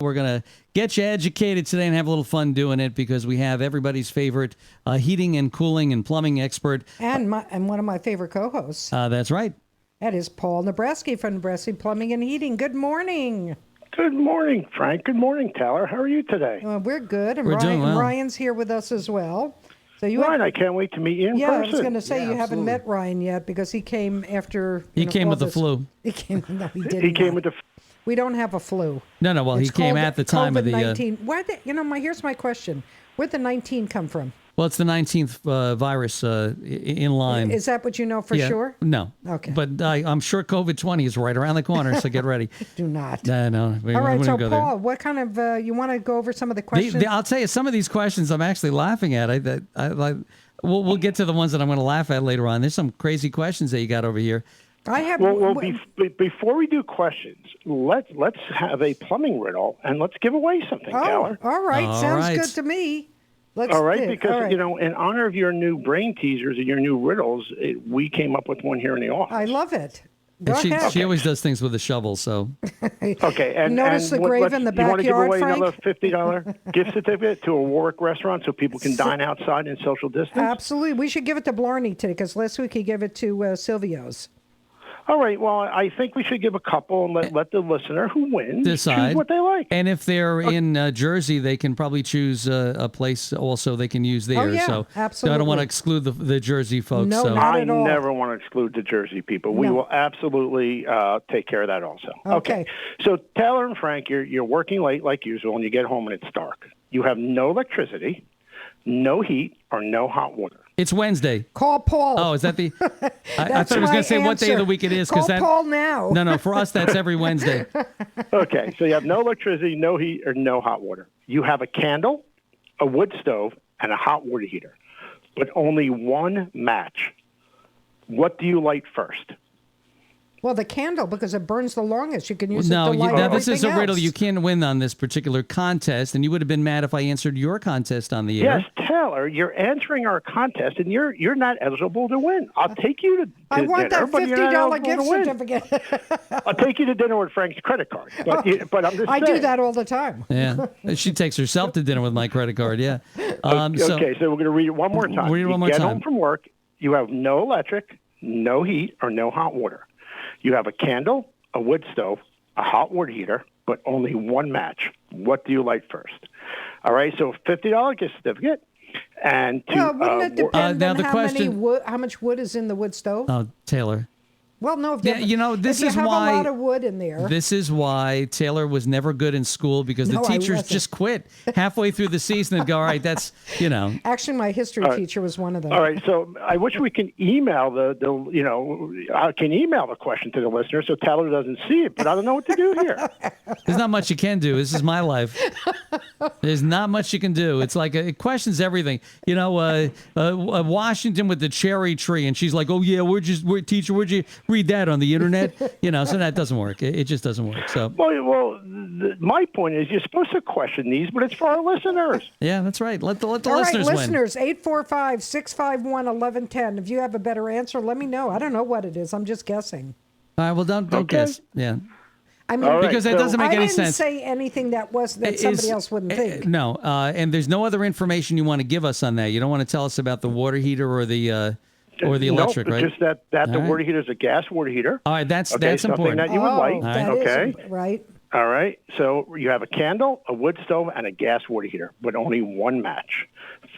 We're going to get you educated today and have a little fun doing it because we have everybody's favorite heating and cooling and plumbing expert. And one of my favorite co-hosts. That's right. That is Paul Nebrasky from Nebrasky Plumbing and Heating. Good morning. Good morning, Frank. Good morning, Taylor. How are you today? We're good. And We're doing well. Ryan's here with us as well. So Ryan, I can't wait to meet you in person. Yeah, I was going to say you haven't met Ryan yet because he came after... He came with the flu. He came... No, he didn't. He came with the... We don't have a flu. No. Well, he came at the time of the... COVID-19. Here's my question. Where'd the 19 come from? Well, it's the 19th virus in line. Is that what you know for sure? No. Okay. But I'm sure COVID-20 is right around the corner, so get ready. Do not. No. All right, so Paul, what kind of... you want to go over some of the questions? I'll tell you, some of these questions I'm actually laughing at. We'll get to the ones that I'm going to laugh at later on. There's some crazy questions that you got over here. I have. Well, before we do questions, let's have a plumbing riddle and let's give away something, Taylor. All right. Sounds good to me. All right, because in honor of your new brain teasers and your new riddles, we came up with one here in the office. I love it. She always does things with a shovel, so. Okay, and notice the grave in the backyard, you want to give away Frank? another $50 gift certificate to a Warwick restaurant so people can dine outside in social distance? Absolutely. We should give it to Blarney today because last week he gave it to Silvio's. All right. Well, I think we should give a couple and let the listener who wins decide choose what they like. And if they're in Jersey, they can probably choose a place also they can use there. Oh, yeah, so absolutely. I don't want to exclude the Jersey folks. No, so. not at all. I never want to exclude the Jersey people. We will absolutely take care of that also. Okay. So Taylor and Frank, you're working late like usual, and you get home and it's dark. You have no electricity, no heat, or no hot water. It's Wednesday. Call Paul. Oh, is that the... I thought I was going to say what day of the week it is. Call Paul now. No, for us, that's every Wednesday. Okay, so you have no electricity, no heat, or no hot water. You have a candle, a wood stove, and a hot water heater, but only one match. What do you light first? Well, the candle, because it burns the longest. You can use it to light now this is a riddle. else. You can't win on this particular contest, and you would have been mad if I answered your contest on the air. Yes, Taylor, you're answering our contest, and you're not eligible to win. I'll take you to I want dinner, that but you're not $50 gift eligible to win. certificate. I'll take you to dinner with Frank's credit card. But I'm just I saying. do that all the time. Yeah, she takes herself to dinner with my credit card. Yeah. Okay, so we're going to read it one more time. Read it one more time. time. Get home from work. You have no electric, no heat, or no hot water. You have a candle, a wood stove, a hot water heater, but only one match. What do you light first? All right, so $50 gift certificate. And wouldn't it depend now on the question, how much wood is in the wood stove? Oh, Taylor. Well, no, if you have, this if you is have why a lot of wood in there. This is why Taylor was never good in school because the teachers just quit halfway through the season and go, all right, that's, Actually, my history teacher was one of them. All right, so I wish we can email I can email the question to the listener so Taylor doesn't see it, but I don't know what to do here. There's not much you can do. This is my life. There's not much you can do. It's like it questions everything. Washington with the cherry tree, and she's like, "Oh yeah, teacher, where'd you read that on the internet?" So that doesn't work. It just doesn't work. So my point is you're supposed to question these, but it's for our listeners. Yeah, that's right. Let the All listeners right, win. listeners, 845-651-1110. If you have a better answer, let me know. I don't know what it is. I'm just guessing. All right. Well, don't guess. Yeah. I mean, because it doesn't make any sense. I didn't say anything that somebody else wouldn't think. No, and there's no other information you want to give us on that. You don't want to tell us about the water heater or the electric, right? Just that the water heater is a gas water heater. All right, that's something important. that you would like. That okay, is, right. All right. So you have a candle, a wood stove, and a gas water heater, but only one match.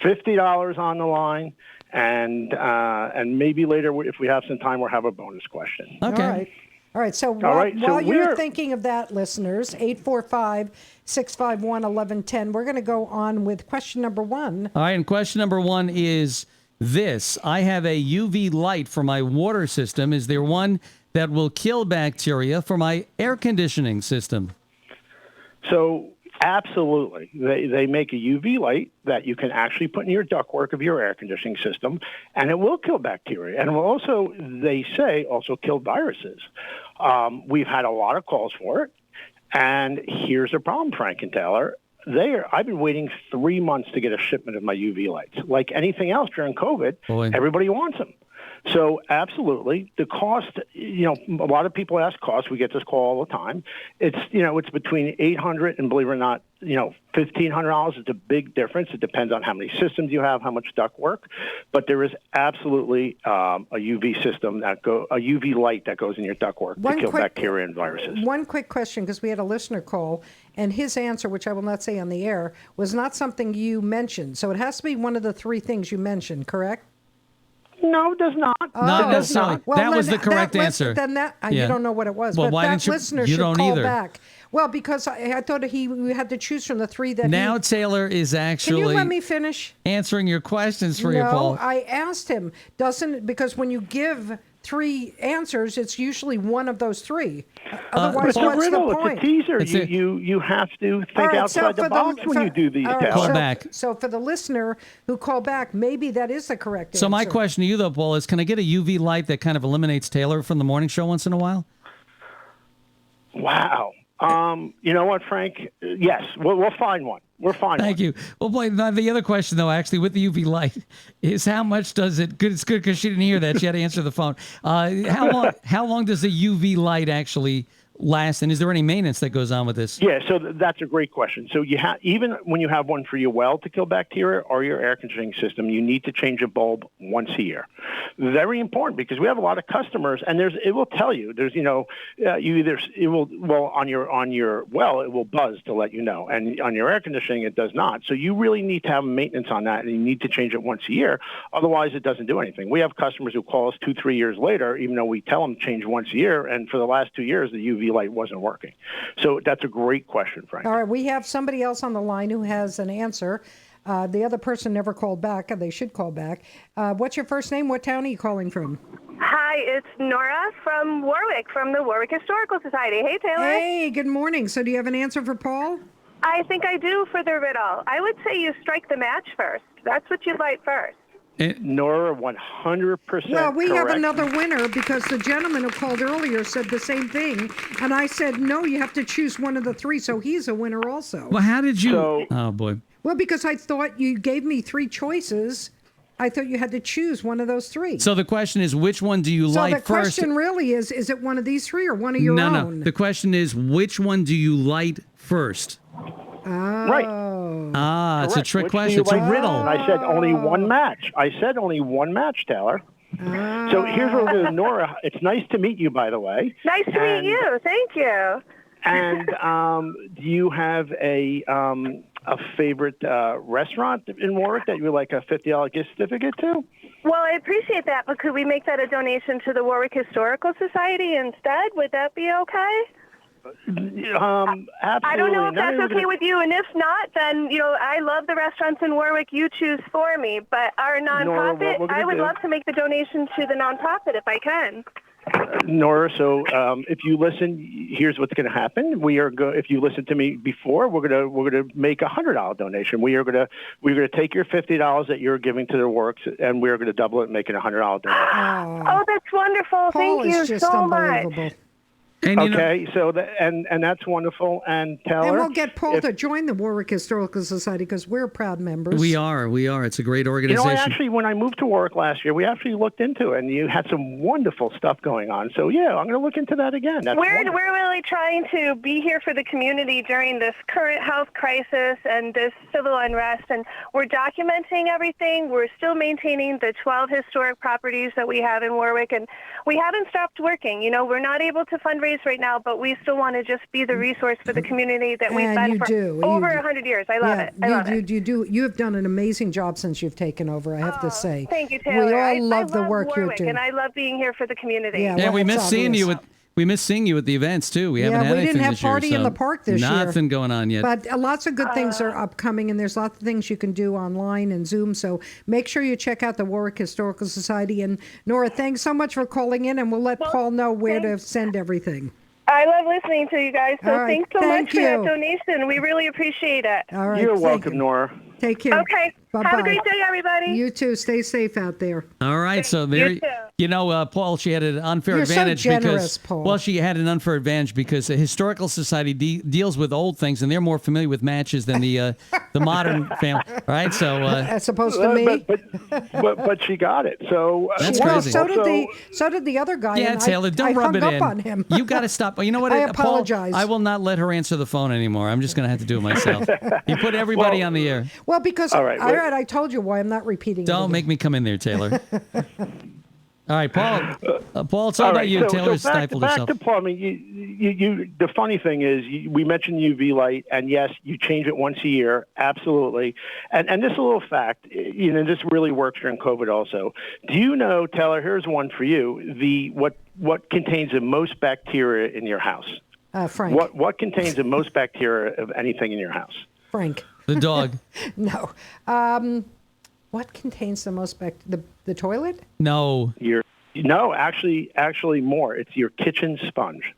$50 on the line, and maybe later, if we have some time, we'll have a bonus question. Okay. All right. So while you're thinking of that, listeners, 845-651-1110, we're going to go on with question number one. All right. And question number one is this. I have a UV light for my water system. Is there one that will kill bacteria for my air conditioning system? So absolutely. They make a UV light that you can actually put in your ductwork of your air conditioning system, and it will kill bacteria. And it will also, they say, also kill viruses. We've had a lot of calls for it. And here's the problem, Frank and Taylor. I've been waiting 3 months to get a shipment of my UV lights. Like anything else during COVID, everybody wants them. So absolutely, the cost. A lot of people ask cost. We get this call all the time. It's between $800 and, believe it or not, $1,500. It's a big difference. It depends on how many systems you have, how much duct work, but there is absolutely a UV system a UV light that goes in your ductwork to kill bacteria and viruses. One quick question, because we had a listener call, and his answer, which I will not say on the air, was not something you mentioned. So it has to be one of the three things you mentioned, correct? No, it does not. Not necessarily. Well, that was the correct answer. Then you don't know what it was. Well, but why that didn't you? listener You should don't call either. back. Well, because I thought we had to choose from the three that Now Taylor is Can actually you let me finish? answering your questions for you, Paul. No, I asked him. Because when you give three answers, it's usually one of those three. Otherwise, It's a what's riddle. the point? It's a teaser. It's a- You have to think All right, outside the box when you do these, all right, Taylor. Call back. So for the listener who called back, maybe that is the correct answer. So my question to you, though, Paul, is can I get a UV light that kind of eliminates Taylor from the morning show once in a while? Wow. You know what, Frank? Yes, we'll find one. We'll find one. Thank you. Well, boy, the other question, though, actually, with the UV light, is how much does it? Good. It's good because she didn't hear that. She had to answer the phone. How long does the UV light actually last, and is there any maintenance that goes on with this? Yeah, so that's a great question. So even when you have one for your well to kill bacteria or your air conditioning system, you need to change a bulb once a year. Very important, because we have a lot of customers, and it will tell you. There's on your well it will buzz to let you know, and on your air conditioning it does not. So you really need to have maintenance on that, and you need to change it once a year. Otherwise, it doesn't do anything. We have customers who call us 2-3 years later, even though we tell them to change once a year, and for the last 2 years the UV light wasn't working. So that's a great question, Frank. All right, we have somebody else on the line who has an answer. The other person never called back, and they should call back. What's your first name? What town are you calling from? Hi, it's Nora from Warwick, from the Warwick Historical Society. Hey, Taylor. Hey, good morning. So do you have an answer for Paul? I think I do for the riddle. I would say you strike the match first. That's what you light first. Nora, 100% Well, we have correct. another winner, because the gentleman who called earlier said the same thing, and I said, no, you have to choose one of the three, so he's a winner also. Well, how did you? So- oh boy. Well, because I thought you gave me three choices. I thought you had to choose one of those three. So the question is, which one do you So light the first? question really is it one of these three or one of your no. own? The question is, which one do you light first? Right. Ah, it's a Correct. trick Which do question. you It's a like? riddle. And I said only one match. Taylor. So here's what we're doing, Nora. It's nice to meet you, by the way. Nice to meet you. Thank you. And do you have a favorite restaurant in Warwick that you would like a $50 gift certificate to? Well, I appreciate that, but could we make that a donation to the Warwick Historical Society instead? Would that be okay? Absolutely. I don't know if that's okay with you, and if not, then, I love the restaurants in Warwick. You choose for me, but our Nora, what nonprofit, we're gonna I would do- love to make the donation to the nonprofit if I can. Nora, so if you listen, here's what's going to happen. If you listen to me before, we're gonna make a $100 donation. We're gonna take your $50 that you're giving to the works, and we're gonna double it and make it a $100 donation. Oh, that's wonderful. Paul Thank you is just so much. unbelievable. And Okay, so and that's wonderful. And Taylor, And we'll get Paul to join the Warwick Historical Society, because we're proud members. we are. It's a great you know, organization. when I moved to Warwick last year, we actually looked into it, and you had some wonderful stuff going on. So yeah, I'm going to look into that again. That's We're wonderful. really trying to be here for the community during this current health crisis and this civil unrest, and we're documenting everything. We're still maintaining the 12 historic properties that we have in Warwick, and we haven't stopped working. We're not able to fundraise right now, but we still want to just be the resource for the community that we've And been you for do. over 100 years. I love it. I love it. You do. You have done an amazing job since you've taken over, I have to say. Thank you, Taylor. We all I love the work Warwick, you're doing. and I love being here for the community. Yeah, Yeah, well, we it's miss seeing you obvious. we miss seeing you at the events too. We haven't had we anything didn't have this year, party in so the park this year. Nothing going on yet. But lots of good things are upcoming, and there's lots of things you can do online and Zoom. So make sure you check out the Warwick Historical Society. And Nora, thanks so much for calling in, and we'll let Paul know where to send everything. I love listening to you guys, so All right, thanks so thank much for that you. donation. We really appreciate it. All right, You're thank welcome, you. Nora. Take care. Okay. Bye-bye. Have a great day, everybody. You too. Stay safe out there. All right, so there, You too. Paul, she had an unfair You're so advantage generous, because, Paul. well, she had an unfair advantage because the historical society deals with old things, and they're more familiar with matches than the modern family. All right, so As opposed to me. But she got it. So That's Well, crazy. so did the other guy. yeah, and Taylor, I don't rub hung it up in. on him. You got to stop. You know what, I Paul, apologize. I will not let her answer the phone anymore. I'm just going to have to do it myself. You put everybody on the air. Well, because All right, all right, I told you why. I'm not repeating. Don't make me come in there, Taylor. All right, Paul. Paul, it's all about right, you. Taylor so back, stifled back herself. to Paul. I mean, the funny thing is, we mentioned UV light, and yes, you change it once a year, absolutely. And this is a little fact, this really works during COVID also. Do you know, Taylor? Here's one for you. What contains the most bacteria in your house? Frank. What contains the most bacteria of anything in your house? Frank. The dog. No. What contains the most the toilet? No. No, actually more. It's your kitchen sponge.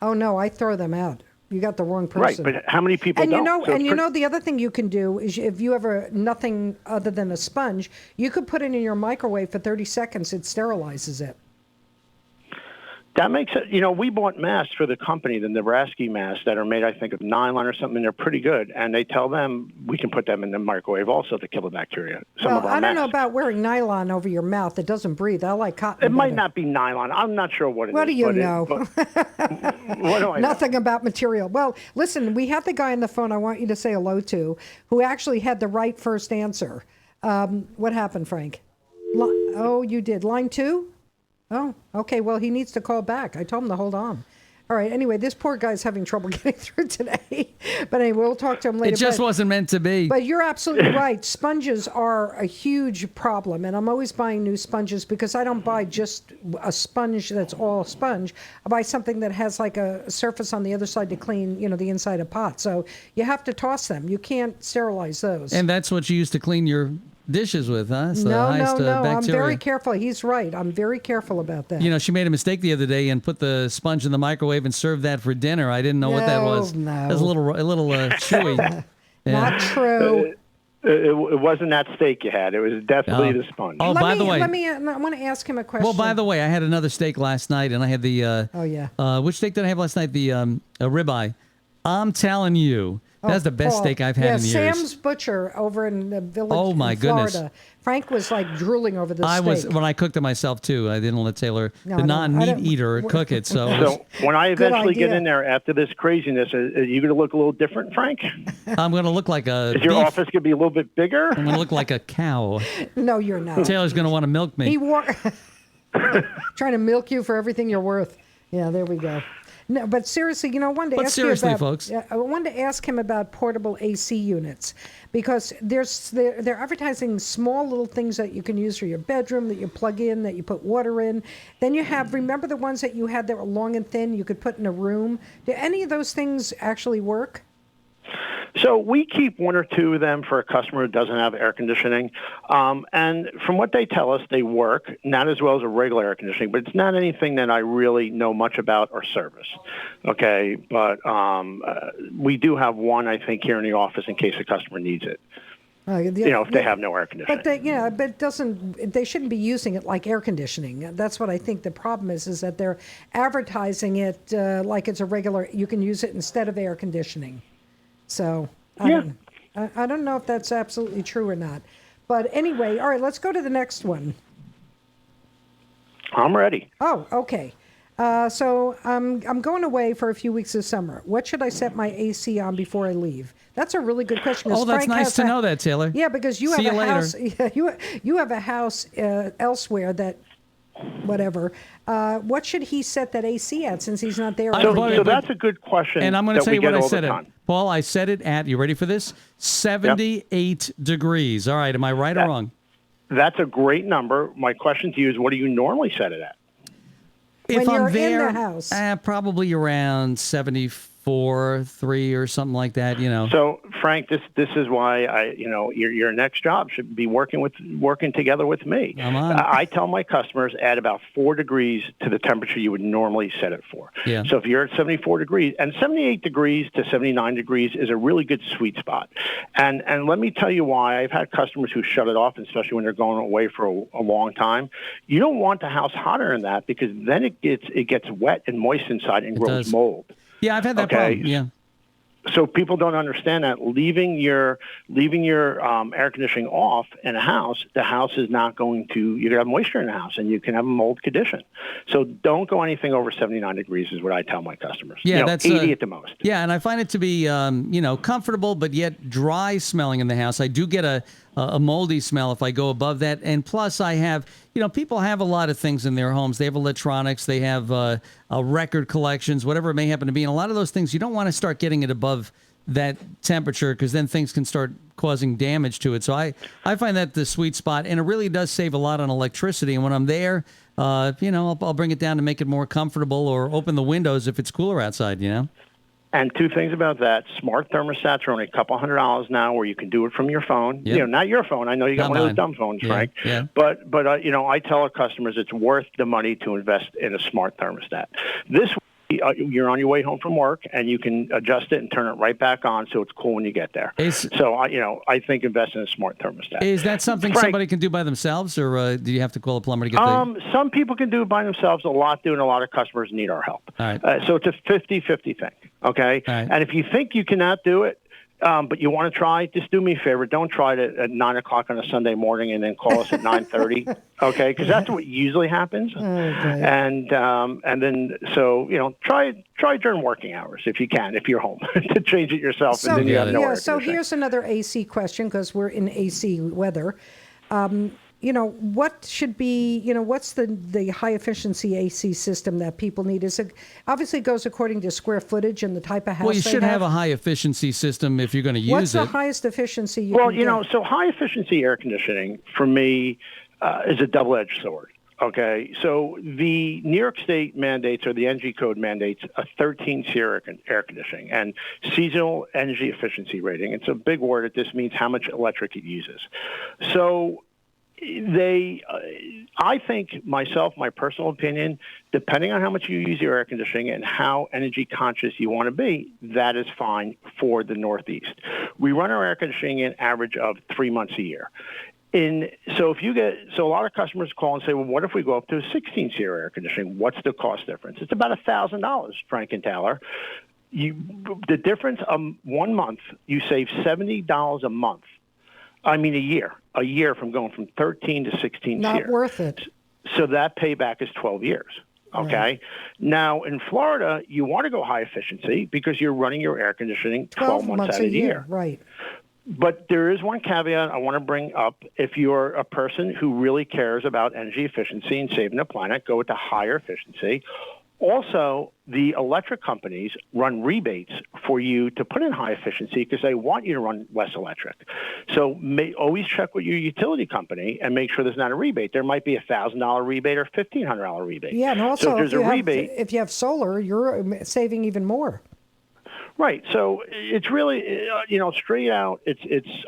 Oh no, I throw them out. You got the wrong person. Right, but how many people And don't? you know the other thing you can do is if you have nothing other than a sponge, you could put it in your microwave for 30 seconds. It sterilizes it. That makes it, we bought masks for the company, the Nebrasky masks that are made, I think, of nylon or something. They're pretty good. And they tell them we can put them in the microwave also to kill the bacteria. Well, I don't know about wearing nylon over your mouth. It doesn't breathe. I like cotton. It might not be nylon. I'm not sure what it is. What do you know? What do I Nothing about material. Well, listen, we have the guy on the phone I want you to say hello to who actually had the right first answer. What happened, Frank? Oh, you did. Line 2? Oh, okay. Well, he needs to call back. I told him to hold on. All right. Anyway, this poor guy's having trouble getting through today. But anyway, we'll talk to him later. It just wasn't meant to be. But you're absolutely right. Sponges are a huge problem. And I'm always buying new sponges because I don't buy just a sponge that's all sponge. I buy something that has like a surface on the other side to clean, the inside of pots. So you have to toss them. You can't sterilize those. And that's what you use to clean your dishes with, huh? It's the No. bacteria. I'm very careful. He's right. I'm very careful about that. She made a mistake the other day and put the sponge in the microwave and served that for dinner. I didn't know what that was. No. It was a little chewy. Yeah. Not true. It wasn't that steak you had. It was definitely the sponge. Oh, by the way. I want to ask him a question. Well, by the way, I had another steak last night, and I had the. Oh, yeah. Which steak did I have last night? The a ribeye. I'm telling you, that's the best Paul. steak I've had in years. Sam's Butcher over in the village Oh, my in Florida. goodness. Frank was like drooling over the I steak. was when I cooked it myself too. I didn't let Taylor, No, the I non-meat don't- eater, cook it. So, it was- So when I eventually get idea. in there after this craziness, are you going to look a little different, Frank? I'm going to look like a Is your beef. office going to be a little bit bigger? I'm going to look like a cow. No, you're not. Taylor's going to want to milk me. He trying to milk you for everything you're worth. Yeah, there we go. No, but seriously, I wanted to But ask seriously, you about, folks. I wanted to ask him about portable AC units because they're advertising small little things that you can use for your bedroom that you plug in, that you put water in. Then you have, remember the ones that you had that were long and thin you could put in a room? Do any of those things actually work? So we keep one or two of them for a customer who doesn't have air conditioning. And from what they tell us, they work, not as well as a regular air conditioning, but it's not anything that I really know much about or service. Okay, but we do have one, I think, here in the office in case a customer needs it. If they have no air conditioning. But they shouldn't be using it like air conditioning. That's what I think the problem is that they're advertising it like it's a regular, you can use it instead of air conditioning. So I don't know if that's absolutely true or not. But anyway, all right, let's go to the next one. I'm ready. Oh, okay. So I'm going away for a few weeks this summer. What should I set my AC on before I leave? That's a really good question. Oh, that's nice to know that, Taylor. Yeah, because you See have you a later. house. Yeah, you have a house elsewhere that, whatever. What should he set that AC at since he's not there? So that's a good question. And I'm going to that tell we you what get I all set the it. time. Paul, I set it at, you ready for this? 78 degrees. All right, am I right or wrong? That's a great number. My question to you is, what do you normally set it at? When If you're I'm there, in the house. probably around 74, 3 or something like that, So Frank, this is why your next job should be working together with me. I'm on. I tell my customers add about 4 degrees to the temperature you would normally set it for. Yeah. So if you're at 74 degrees, and 78 degrees to 79 degrees is a really good sweet spot. And let me tell you why. I've had customers who shut it off, especially when they're going away for a long time. You don't want the house hotter than that because then it gets wet and moist inside and grows mold. Yeah, I've had that problem. Yeah. So people don't understand that leaving your air conditioning off in a house, the house is not going to, you have moisture in the house and you can have a mold condition. So don't go anything over 79 degrees is what I tell my customers. Yeah, that's 80 at the most. Yeah, and I find it to be comfortable but yet dry smelling in the house. I do get a moldy smell if I go above that. And plus I have, people have a lot of things in their homes. They have electronics, they have record collections, whatever it may happen to be. And a lot of those things, you don't want to start getting it above that temperature because then things can start causing damage to it. So I find that the sweet spot, and it really does save a lot on electricity. And when I'm there, I'll bring it down to make it more comfortable or open the windows if it's cooler outside, And 2 things about that. Smart thermostats are only a couple $100 now where you can do it from your phone. Yep. Not your phone. I know you got one of those dumb phones, Frank. Yeah. But I tell our customers it's worth the money to invest in a smart thermostat. This you're on your way home from work and you can adjust it and turn it right back on so it's cool when you get there. So I think invest in a smart thermostat. Is that something somebody can do by themselves, or do you have to call a plumber to get some people can do it by themselves. A lot do, and a lot of customers need our help. All right. So it's a 50-50 thing. Okay. All right. And if you think you cannot do it, but you want to try, just do me a favor. Don't try it at 9 o'clock on a Sunday morning and then call us at 9:30. Okay. Because that's what usually happens. Okay. And then, try during working hours if you can, if you're home to change it yourself. So, and then you have no air so conditioning. here's another AC question because we're in AC weather. What should be, what's the high efficiency AC system that people need? Obviously it goes according to square footage and the type of house. Well, you should have a high efficiency system if you're going to use it. What's the highest efficiency you Well, can get? So high efficiency air conditioning for me is a double-edged sword. Okay, so the New York State mandates or the NG code mandates a 13-tier air conditioning and seasonal energy efficiency rating. It's a big word. It just means how much electric it uses. So I think my personal opinion, depending on how much you use your air conditioning and how energy conscious you want to be, that is fine for the Northeast. We run our air conditioning an average of 3 months a year. So a lot of customers call and say, well, what if we go up to a 16-tier air conditioning? What's the cost difference? It's about $1,000, Frank and Taylor. The difference 1 month, you save $70 a month. I mean, a year from going from 13 to 16 Not tier. worth it. So that payback is 12 years. Okay. Right. Now in Florida, you want to go high efficiency because you're running your air conditioning 12 months out of the year. Right. But there is one caveat I want to bring up. If you're a person who really cares about energy efficiency and saving the planet, go with the higher efficiency. Also, the electric companies run rebates for you to put in high efficiency because they want you to run less electric. So always check with your utility company and make sure there's not a rebate. There might be $1,000 rebate or $1,500 rebate. Yeah, and also so if you have solar, you're saving even more. Right. So it's really, straight out,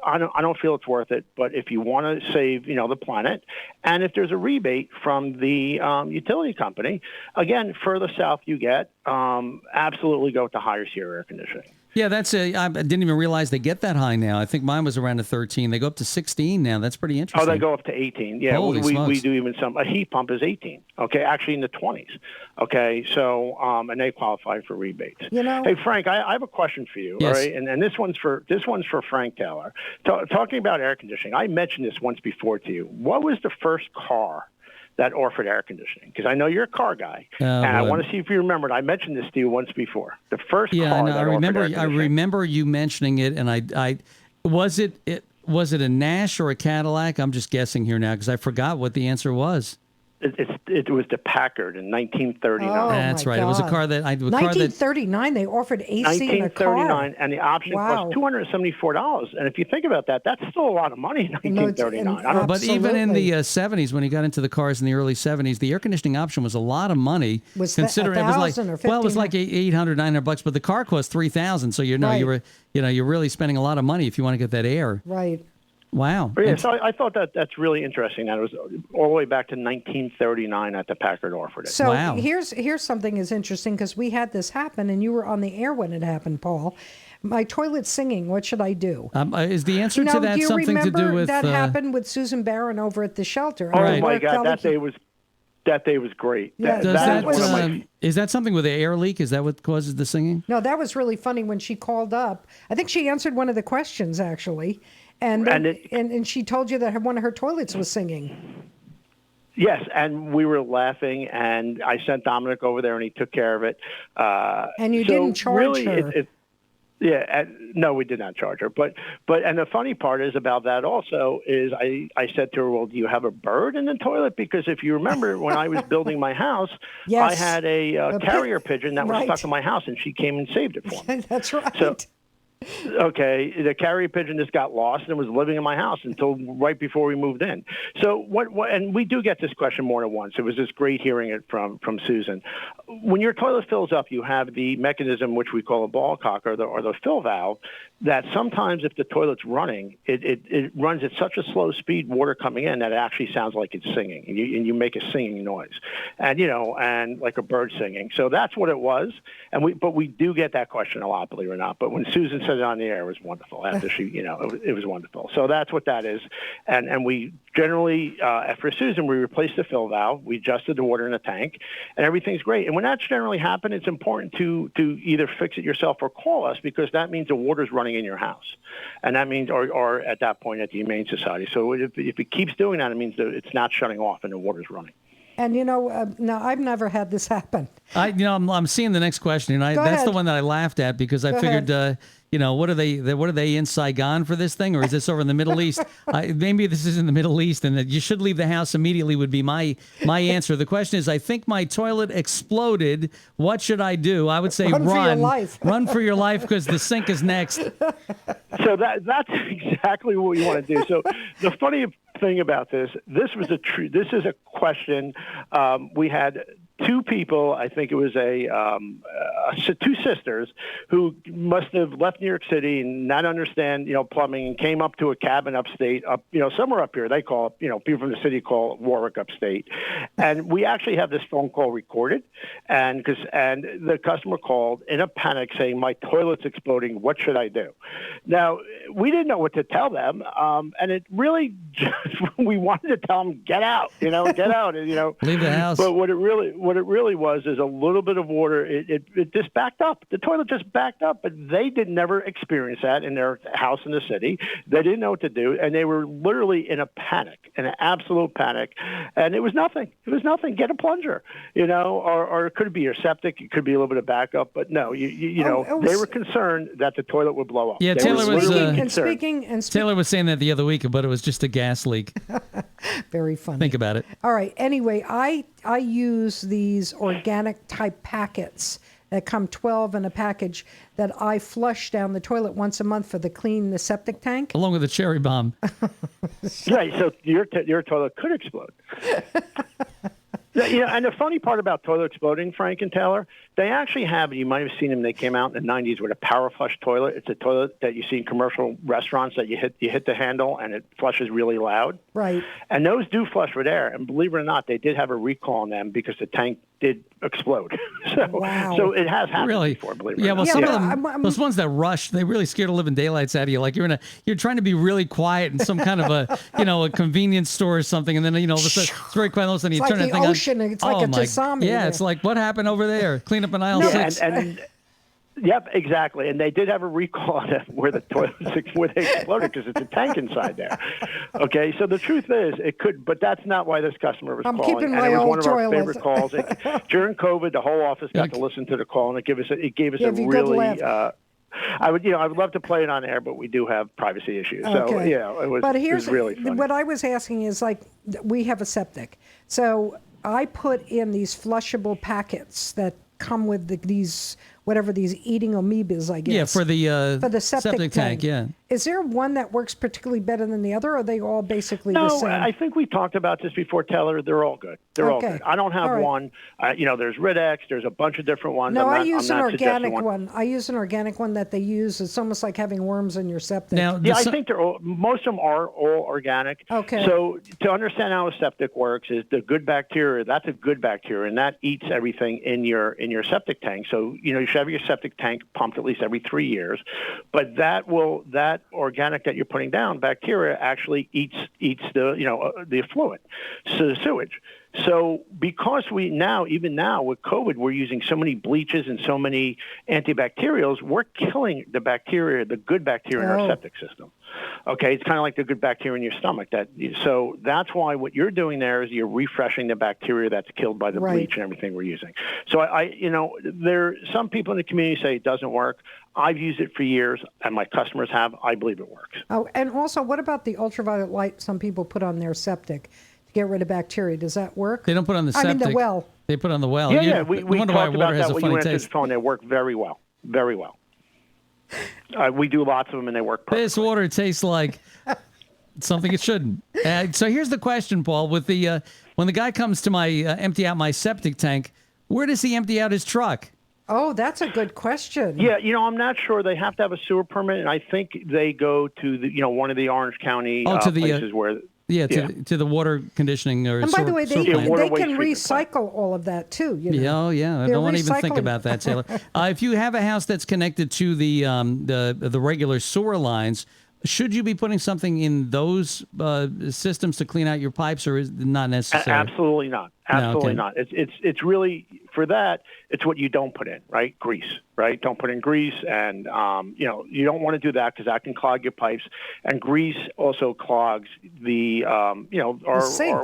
I don't feel it's worth it. But if you want to save, the planet, and if there's a rebate from the utility company, again, further south you get, absolutely go with the higher tier air conditioning. Yeah, I didn't even realize they get that high now. I think mine was around a 13. They go up to 16 now. That's pretty interesting. Oh, they go up to 18. Yeah, we do even a heat pump is 18. Okay, actually in the 20s. Okay, so and they qualify for rebates. Hey Frank, I have a question for you. Yes. All right, and this one's for Frank Taylor. Talking about air conditioning, I mentioned this once before to you. What was the first car that offered air conditioning? Because I know you're a car guy, and I want to see if you remembered. I mentioned this to you once before. The first car that offered air conditioning. I remember you mentioning it, and I was it a Nash or a Cadillac? I'm just guessing here now because I forgot what the answer was. It was the Packard in 1939. Oh, That's my right. It was a God. car that 1939, they offered AC in a car. 1939, and the option Wow. cost $274. And if you think about that, that's still a lot of money in No, it's- 1939. and- But even in Absolutely. the 70s, when he got into the cars in the early 70s, the air conditioning option was a lot of money. Was that considering it was like, 1,000 or well, it was like 1,500? 800, 900 bucks, but the car cost 3,000. So Right. you're really spending a lot of money if you want to get that air. Right. Wow. But yeah, so I thought that's really interesting. That it was all the way back to 1939 that the Packard offered it. So Wow. here's something is interesting because we had this happen, and you were on the air when it happened, Paul. My toilet's singing. What should I do? Is the answer to that do you something to remember do with that happened with Susan Barron over at the shelter? Oh Right. my Work God, that delegate- day was great. Yeah, Does that that, is one of my. is that something with the air leak? Is that what causes the singing? No, that was really funny when she called up. I think she answered one of the questions actually, and And she told you that one of her toilets was singing. Yes, and we were laughing, and I sent Dominic over there, and he took care of it. And you so didn't charge really, her. Yeah, no, we did not charge her. But and the funny part is about that also is I said to her, well, do you have a bird in the toilet? Because if you remember when I was building my house, Yes. I had a carrier pigeon that was Right. stuck in my house, and she came and saved it for me. That's right. So- Okay, the carrier pigeon just got lost and was living in my house until right before we moved in. So what and we do get this question more than once. It was just great hearing it from Susan. When your toilet fills up, you have the mechanism which we call a ball cock or the fill valve that sometimes if the toilet's running, it runs at such a slow speed, water coming in, that it actually sounds like it's singing, and you make a singing noise, and like a bird singing. So that's what it was. But we do get that question a lot, believe it or not. But when Susan said it on the air, it was wonderful. After she, it was wonderful. So that's what that is. And we generally, for Susan, we replaced the fill valve, we adjusted the water in the tank, and everything's great. And when that's generally happened, it's important to either fix it yourself or call us, because that means the water's running in your house, and that means, or at that point at the Humane Society. So if it keeps doing that, it means that it's not shutting off and the water's running. And now I've never had this happen. I'm seeing the next question, and Go that's ahead. the one that I laughed at because I Go figured, ahead. what are they in Saigon for this thing, or is this over in the Middle East? Maybe this is in the Middle East, and that you should leave the house immediately would be my answer. The question is, I think my toilet exploded. What should I do? I would say Run for your life. Run for your life, because the sink is next. So that's exactly what we want to do. So the funny thing about this is a question. We had two people, I think it was two sisters, who must have left New York City and not understand, plumbing, and came up to a cabin upstate, somewhere up here. They call it, people from the city call it Warwick upstate. And we actually have this phone call recorded, and the customer called in a panic saying, my toilet's exploding. What should I do? Now, we didn't know what to tell them. And it really just, we wanted to tell them, get out, get out, Leave the house. But what it really was is a little bit of water. It just backed up. The toilet just backed up, but they did never experience that in their house in the city. They didn't know what to do, and they were literally in a panic, in an absolute panic. And it was nothing. Get a plunger, or it could be your septic. It could be a little bit of backup, but no, they were concerned that the toilet would blow up. Yeah, They Taylor were was literally And concerned. speaking, Taylor was saying that the other week, but it was just a gas leak. very funny. Think about it. All right. Anyway, I use these organic type packets that come 12 in a package that I flush down the toilet once a month for clean the septic tank. Along with a cherry bomb. Right, so your toilet could explode. And the funny part about toilet exploding, Frank and Taylor, they actually have, you might have seen them, they came out in the 90s with a power flush toilet. It's a toilet that you see in commercial restaurants that you hit the handle and it flushes really loud. Right. And those do flush with air. And believe it or not, they did have a recall on them because the tank did explode. Wow. So it has happened Really? before, believe it Yeah, or well, not. some of but them, I'm- those ones that rush, they really scare the living daylights out of you. Like you're trying to be really quiet in some kind of a convenience store or something, and then all of a sudden it's very quiet. All of a sudden you It's turn like that the thing ocean. on. It's like a tsunami Yeah, there. it's like what happened over there. Clean up an aisle No, 6. Yep, exactly. And they did have a recall on it where the toilet where they exploded because it's a tank inside there. Okay, so the truth is it could, but that's not why this customer was I'm calling. keeping And my it was old one of our toilet. favorite calls. During COVID, the whole office got to listen to the call, and it gave us a Give you good really. laugh. I would love to play it on air, but we do have privacy issues. So Okay. it was. But it here's was really funny. what I was asking is, like, we have a septic. So I put in these flushable packets that come with these eating amoebas, I guess. Yeah, for the septic tank. Yeah. Is there one that works particularly better than the other, or are they all basically the No, same? I think we talked about this before, Taylor. They're all good. They're all Okay. good. I don't have All right. one. There's Rid-X. There's a bunch of different ones. No, I I'm use an not suggesting organic one. I use an organic one that they use. It's almost like having worms in your septic. Now, Yeah, I think most of them are all organic. Okay. So to understand how a septic works is the good bacteria. That's a good bacteria, and that eats everything in your septic tank. So you should have your septic tank pumped at least every 3 years. But that organic that you're putting down, bacteria actually eats the effluent, so the sewage. So because even now with COVID, we're using so many bleaches and so many antibacterials, we're killing the bacteria, the good bacteria in our septic system. Okay, it's kind of like the good bacteria in your stomach. So that's why what you're doing there is you're refreshing the bacteria that's killed by the bleach and everything we're using. So there some people in the community say it doesn't work. I've used it for years, and my customers have. I believe it works. Oh, and also, what about the ultraviolet light some people put on their septic to get rid of bacteria? Does that work? They don't put on the septic. I mean, the well. They put on the well. Yeah. We wonder why talked about water has that a when you funny answered taste. the phone. They work very well. Very well. We do lots of them, and they work perfectly. This water tastes like something it shouldn't. So here's the question, Paul. With the when the guy comes to empty out my septic tank, where does he empty out his truck? Oh, that's a good question. Yeah, I'm not sure. They have to have a sewer permit, and I think they go to one of the Orange County places where. Yeah, to the water conditioning or. And by the way, they can treatment recycle all of that too. Oh yeah, I don't want to even think about that, Taylor. If you have a house that's connected to the regular sewer lines, should you be putting something in those systems to clean out your pipes, or is it not necessary? Absolutely not. Absolutely not. It's really for that. It's what you don't put in, right? Grease, right? Don't put in grease, and you don't want to do that because that can clog your pipes, and grease also clugs our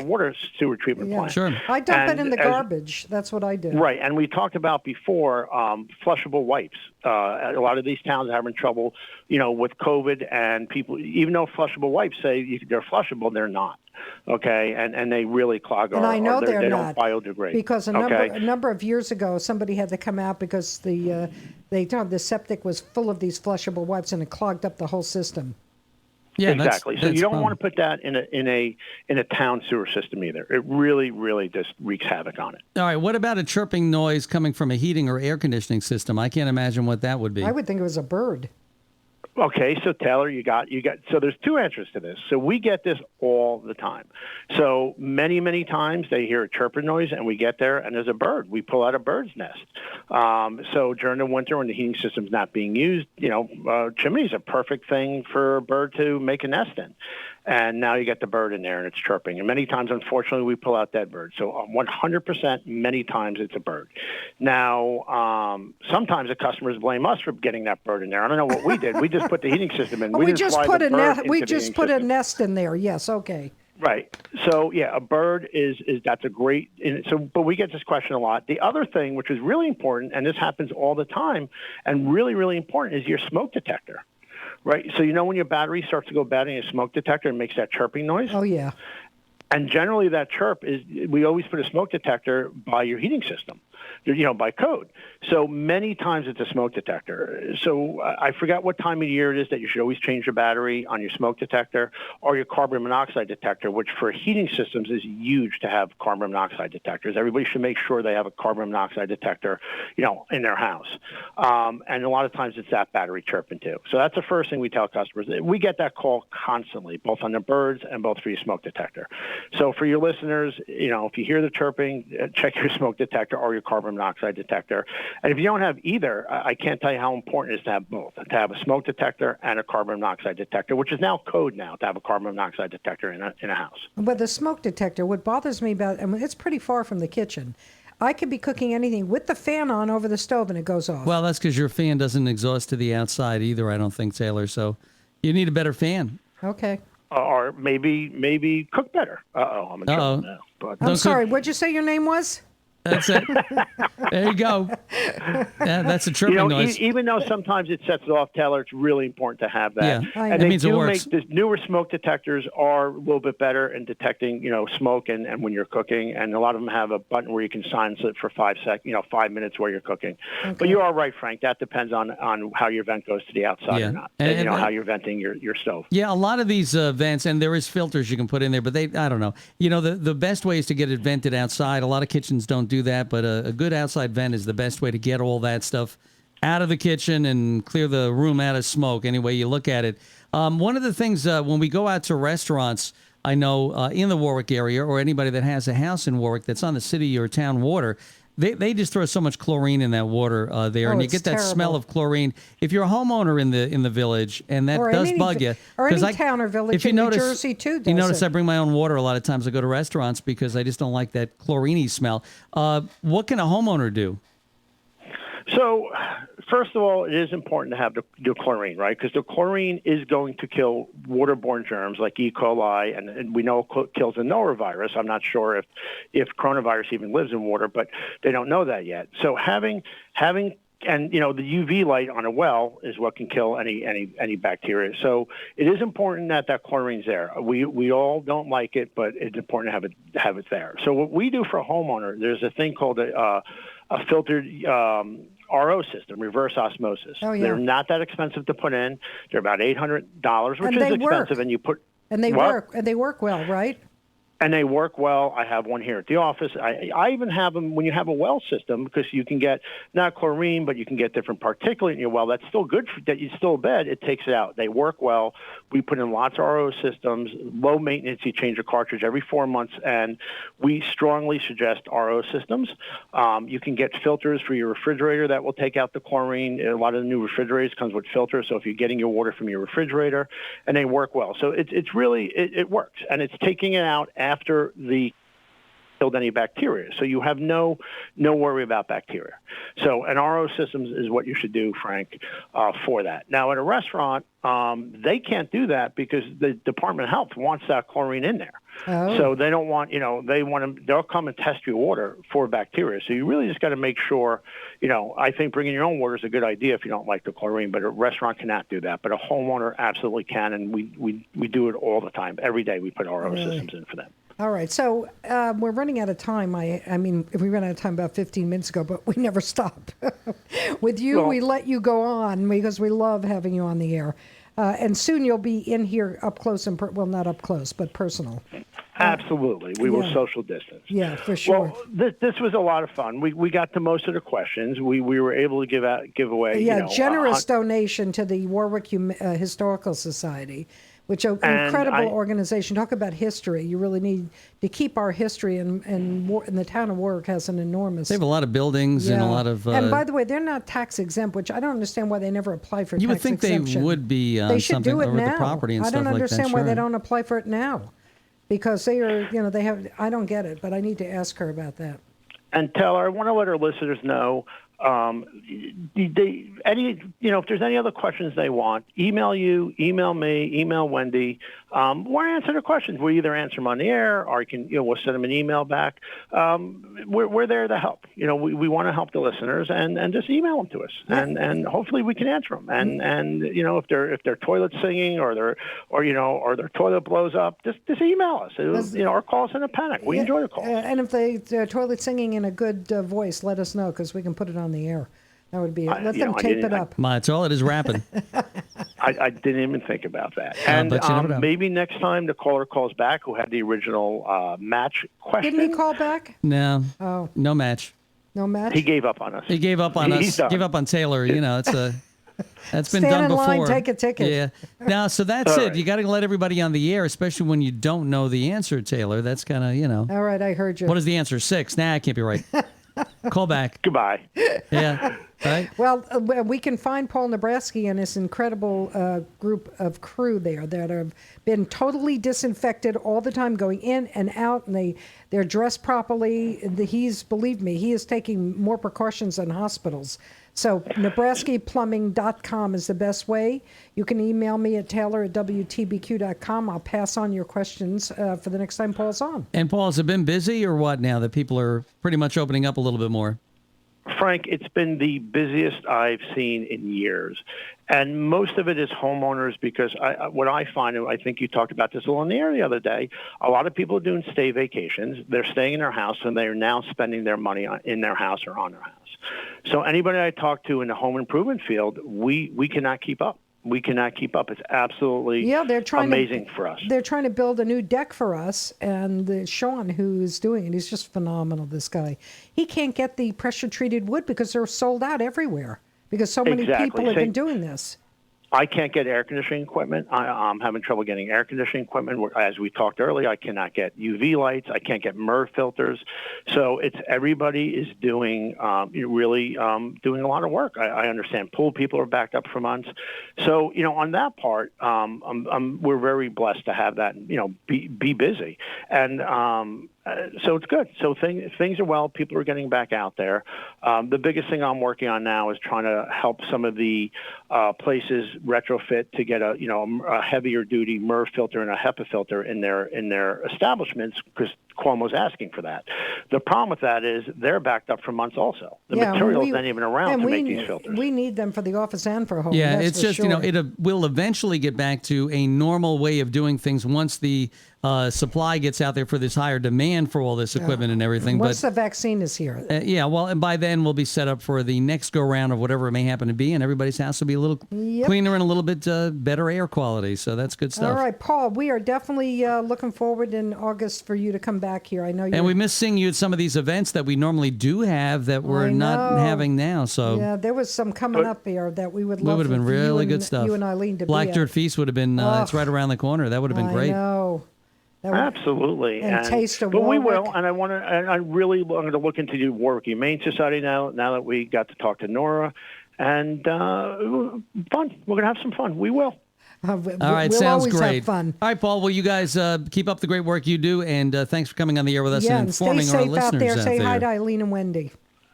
water sewer treatment plant. Sure. I dump it in the garbage. That's what I do. Right, and we talked about before flushable wipes. A lot of these towns are having trouble, with COVID, and people, even though flushable wipes say they're flushable, they're not. Okay, and they really clog and I know they not don't biodegrade. Because a number of years ago, somebody had to come out because the septic was full of these flushable wipes and it clogged up the whole system. Yeah, exactly. So you don't want to put that in a town sewer system either. It really, really just wreaks havoc on it. All right. What about a chirping noise coming from a heating or air conditioning system? I can't imagine what that would be. I would think it was a bird. Okay, so Taylor, you got. So there's two answers to this. So we get this all the time. So many times they hear a chirping noise, and we get there, and there's a bird. We pull out a bird's nest. So during the winter, when the heating system's not being used, chimney's a perfect thing for a bird to make a nest in. And now you get the bird in there, and it's chirping. And many times, unfortunately, we pull out that bird. So 100%, many times it's a bird. Now, sometimes the customers blame us for getting that bird in there. I don't know what we did. We just put the heating system in. We just put a nest in there. Yes, okay. Right. So yeah, a bird that's a great. But we get this question a lot. The other thing, which is really important, and this happens all the time, and really, really important, is your smoke detector. Right. So when your battery starts to go bad in your smoke detector, it makes that chirping noise. Oh yeah. And generally, that chirp we always put a smoke detector by your heating system, by code. So many times it's a smoke detector. So I forgot what time of year it is that you should always change your battery on your smoke detector or your carbon monoxide detector, which for heating systems is huge to have carbon monoxide detectors. Everybody should make sure they have a carbon monoxide detector, in their house. And a lot of times it's that battery chirping too. So that's the first thing we tell customers. We get that call constantly, both on the birds and both for your smoke detector. So for your listeners, if you hear the chirping, check your smoke detector or your carbon monoxide detector. And if you don't have either, I can't tell you how important it is to have both, to have a smoke detector and a carbon monoxide detector, which is now code now to have a carbon monoxide detector in a house. But the smoke detector, what bothers me about it's pretty far from the kitchen. I could be cooking anything with the fan on over the stove and it goes off. Well, that's because your fan doesn't exhaust to the outside either, I don't think, Taylor. So you need a better fan. Okay. Or maybe cook better. I'm in trouble now. But I'm sorry. What'd you say your name was? That's it. There you go. Yeah, that's a chirping noise. Even though sometimes it sets it off, Taylor, it's really important to have that. Yeah, and that means it works. The newer smoke detectors are a little bit better in detecting, smoke and when you're cooking. And a lot of them have a button where you can silence it for 5 minutes while you're cooking. Okay. But you are right, Frank. That depends on how your vent goes to the outside or not. And how you're venting your stove. Yeah, a lot of these vents, and there is filters you can put in there, but I don't know. The best way is to get it vented outside. A lot of kitchens don't do that, but a good outside vent is the best way to get all that stuff out of the kitchen and clear the room out of smoke any way you look at it. One of the things when we go out to restaurants, I know in the Warwick area or anybody that has a house in Warwick that's on the city or town water, they just throw so much chlorine in that water there, and you get that smell of chlorine. If you're a homeowner in the village, and that does bug you, or any town or village in New Jersey too. You notice I bring my own water a lot of times. I go to restaurants because I just don't like that chlorine-y smell. What can a homeowner do? So, first of all, it is important to have the chlorine, right? Because the chlorine is going to kill waterborne germs like E. coli, and we know it kills the norovirus. I'm not sure if coronavirus even lives in water, but they don't know that yet. So having and the UV light on a well is what can kill any bacteria. So it is important that chlorine's there. We all don't like it, but it's important to have it there. So what we do for a homeowner, there's a thing called a filtered RO system, reverse osmosis. Oh, yeah. They're not that expensive to put in. They're about $800, which is expensive. And you put and they work. And they work well, right? And they work well. I have one here at the office. I even have them when you have a well system, because you can get not chlorine, but you can get different particulate in your well. That's still good that you still bed. It takes it out. They work well. We put in lots of RO systems, low maintenance. You change a cartridge every 4 months, and we strongly suggest RO systems. You can get filters for your refrigerator that will take out the chlorine. A lot of the new refrigerators comes with filters, so if you're getting your water from your refrigerator, and they work well. So it's really it works, and it's taking it out after the killed any bacteria. So you have no worry about bacteria. So an RO system is what you should do, Frank, for that. Now, at a restaurant, they can't do that because the Department of Health wants that chlorine in there. Oh. So they don't want, they'll come and test your water for bacteria. So you really just got to make sure, I think bringing your own water is a good idea if you don't like the chlorine, but a restaurant cannot do that. But a homeowner absolutely can, and we do it all the time. Every day we put RO systems in for them. All right, so we're running out of time. I mean, we ran out of time about 15 minutes ago, but we never stop. With you, we let you go on because we love having you on the air. And soon you'll be in here up close and not up close, but personal. Absolutely. We will social distance. Yeah, for sure. Well, this was a lot of fun. We got to most of the questions. We were able to give away. Yeah, generous donation to the Warwick Historical Society, which is an incredible organization. Talk about history. You really need to keep our history, and the town of Warwick has an enormous. They have a lot of buildings and a lot of. And by the way, they're not tax exempt, which I don't understand why they never apply for. You would tax think exemption. They would be. They should do it over now. The property and stuff like that. I don't understand why they don't apply for it now, because they are. They have. I don't get it, but I need to ask her about that. And Taylor, I want to let our listeners know. If there's any other questions they want, email you, email me, email Wendy. We'll answer the questions. We either answer them on the air, or we'll send them an email back. We're there to help. We want to help the listeners, and just email them to us, and hopefully we can answer them. And if their toilet's singing or their toilet blows up, just email us. Or call us in a panic. We enjoy the calls. And if the toilet's singing in a good voice, let us know, because we can put it on the air. That would be it. Let them tape it up. That's all it is, rapping. I didn't even think think about that. And maybe next time the caller calls back who had the original match question. Didn't he call back? No. Oh. No match. No match? He gave up on us. He gave up on us. Gave up on Taylor. You know, it's a... That's been done before. Stand in line, take a ticket. Yeah. Now, so that's it. Right. You got to let everybody on the air, especially when you don't know the answer, Taylor. That's kind of, you know. All right, I heard you. What is the answer? 6. Nah, I can't be right. Call back. Goodbye. Yeah. Right? Well, we can find Paul Nebrasky and his incredible group of crew there that have been totally disinfected all the time, going in and out, and they're dressed properly. Believe me, he is taking more precautions than hospitals. So NebraskyPlumbing.com is the best way. You can email me at taylor@wtbq.com. I'll pass on your questions for the next time Paul's on. And Paul, has it been busy or what now that people are pretty much opening up a little bit more? Frank, it's been the busiest I've seen in years. And most of it is homeowners because what I find, and I think you talked about this a little in the air the other day, a lot of people are doing stay vacations. They're staying in their house, and they're now spending their money in their house or on their house. So anybody I talk to in the home improvement field, we cannot keep up. We cannot keep up. It's absolutely amazing for us. They're trying to build a new deck for us, and Sean, who's doing it, he's just phenomenal, this guy. He can't get the pressure-treated wood because they're sold out everywhere because so many people have been doing this. I can't get air conditioning equipment. I'm having trouble getting air conditioning equipment. As we talked earlier, I cannot get UV lights. I can't get MERV filters. So everybody is doing doing a lot of work. I understand pool people are backed up for months. So on that part, we're very blessed to have that. Be busy and. So it's good. So things are well. People are getting back out there. The biggest thing I'm working on now is trying to help some of the places retrofit to get a heavier duty MERV filter and a HEPA filter in their establishments because Cuomo's asking for that. The problem with that is they're backed up for months also. The material's not even around to make these filters. We need them for the office and for home. Yeah, that's it's just, sure. it will eventually get back to a normal way of doing things once the supply gets out there for this higher demand for all this equipment and everything. Once the vaccine is here. And by then we'll be set up for the next go-round of whatever it may happen to be, and everybody's house will be a little cleaner and a little bit better air quality, so that's good stuff. All right, Paul, we are definitely looking forward in August for you to come back here. I know you. And we miss seeing you at some of these events that we normally do have that we're not having now. So yeah, there was some coming up here that we would love. Would have been really good stuff. You and Eileen to Black be Dirt Feast would have been. It's right around the corner. That would have been great. I know. Absolutely, and taste of but Warwick. We will, and I really want to look into the Warwick Humane Society now that we got to talk to Nora, and fun. We're gonna have some fun. We will. All right, we'll sounds always great. Have fun. All right, Paul. Well, you guys keep up the great work you do, and thanks for coming on the air with us and informing stay our safe listeners out there. Say there. hi to Eileen and Wendy.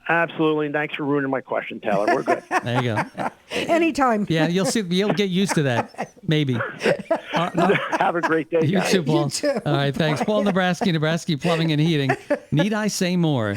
Absolutely, and thanks for ruining my question, Taylor. We're good. There you go. Anytime. Yeah, you'll see. You'll get used to that, maybe. Have a great day, You guys. too, Paul. You too. All right, thanks. Paul Nebrasky, Nebrasky Plumbing and Heating. Need I say more?